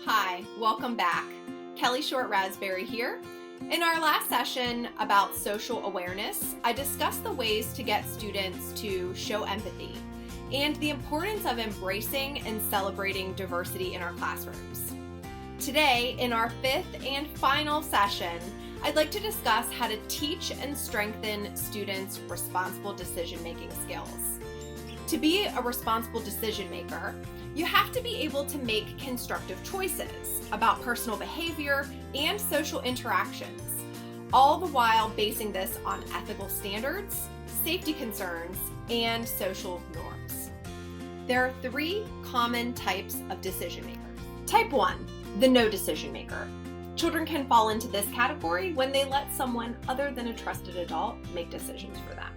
Hi, welcome back. Kelly Short Raspberry here. In our last session about social awareness, I discussed the ways to get students to show empathy and the importance of embracing and celebrating diversity in our classrooms. Today, in our fifth and final session, I'd like to discuss how to teach and strengthen students' responsible decision-making skills. To be a responsible decision maker, you have to be able to make constructive choices about personal behavior and social interactions, all the while basing this on ethical standards, safety concerns, and social norms. There are three common types of decision makers. Type 1, the no decision maker. Children can fall into this category when they let someone other than a trusted adult make decisions for them.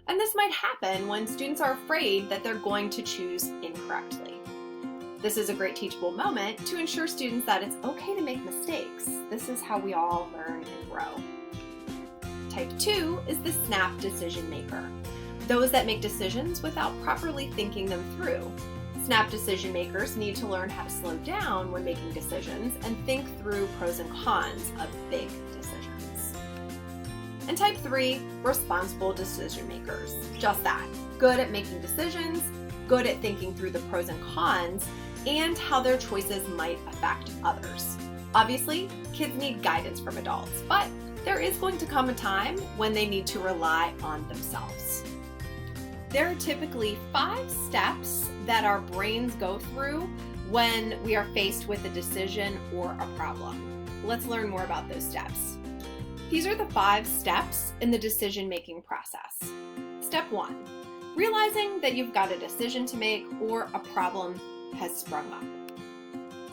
And this might happen when students are afraid that they're going to choose incorrectly. This is a great teachable moment to ensure students that it's okay to make mistakes. This is how we all learn and grow. Type 2 is the snap decision maker, those that make decisions without properly thinking them through. Snap decision makers need to learn how to slow down when making decisions and think through pros and cons of big decisions. And type 3, responsible decision makers. Just that, good at making decisions, good at thinking through the pros and cons, and how their choices might affect others. Obviously, kids need guidance from adults, but there is going to come a time when they need to rely on themselves. There are typically 5 steps that our brains go through when we are faced with a decision or a problem. Let's learn more about those steps. These are the 5 steps in the decision-making process. Step 1, realizing that you've got a decision to make or a problem has sprung up.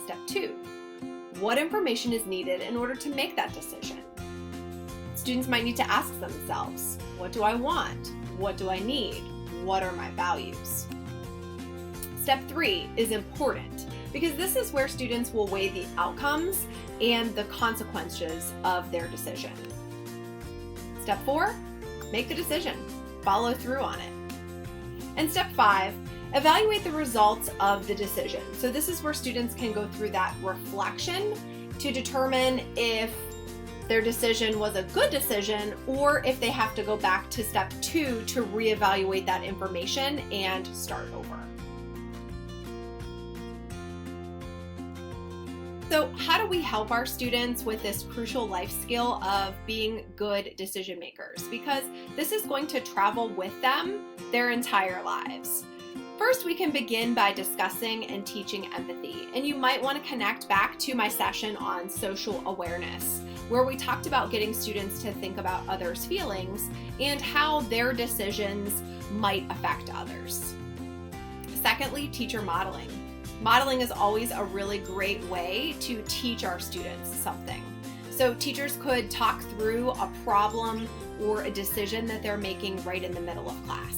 Step 2, what information is needed in order to make that decision? Students might need to ask themselves, what do I want? What do I need? What are my values? Step 3 is important because this is where students will weigh the outcomes and the consequences of their decision. Step 4, make the decision, follow through on it. And step 5, evaluate the results of the decision. So this is where students can go through that reflection to determine if their decision was a good decision or if they have to go back to step 2 to reevaluate that information and start over. So how do we help our students with this crucial life skill of being good decision makers? Because this is going to travel with them their entire lives. First, we can begin by discussing and teaching empathy. And you might want to connect back to my session on social awareness, where we talked about getting students to think about others' feelings and how their decisions might affect others. Secondly, teacher modeling. Modeling is always a really great way to teach our students something. So teachers could talk through a problem or a decision that they're making right in the middle of class.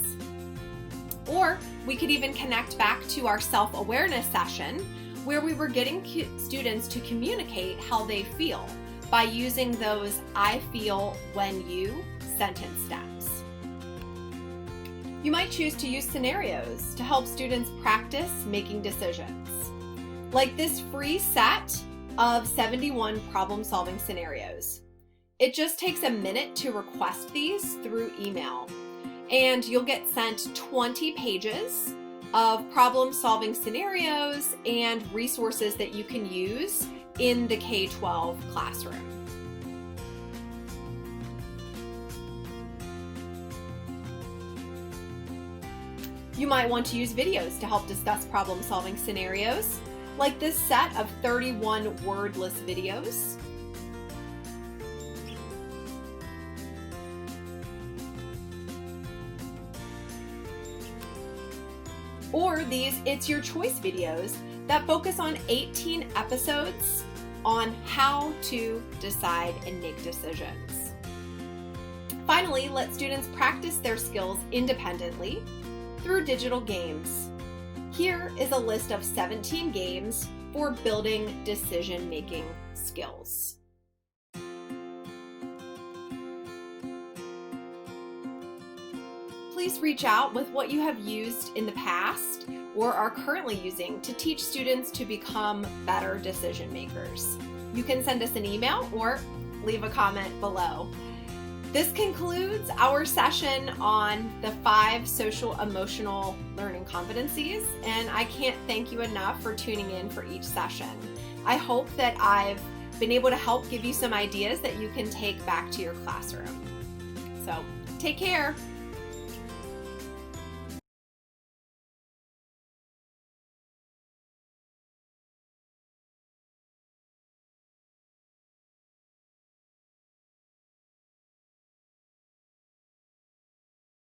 Or we could even connect back to our self-awareness session where we were getting students to communicate how they feel by using those I feel when you sentence steps. You might choose to use scenarios to help students practice making decisions, like this free set of 71 problem-solving scenarios. It just takes a minute to request these through email, and you'll get sent 20 pages of problem-solving scenarios and resources that you can use in the K-12 classroom. You might want to use videos to help discuss problem-solving scenarios, like this set of 31 wordless videos. Or these It's Your Choice videos that focus on 18 episodes on how to decide and make decisions. Finally, let students practice their skills independently through digital games. Here is a list of 17 games for building decision-making skills. Please reach out with what you have used in the past or are currently using to teach students to become better decision makers? You can send us an email or leave a comment below. This concludes our session on the 5 social emotional learning competencies, and I can't thank you enough for tuning in for each session. I hope that I've been able to help give you some ideas that you can take back to your classroom. So take care.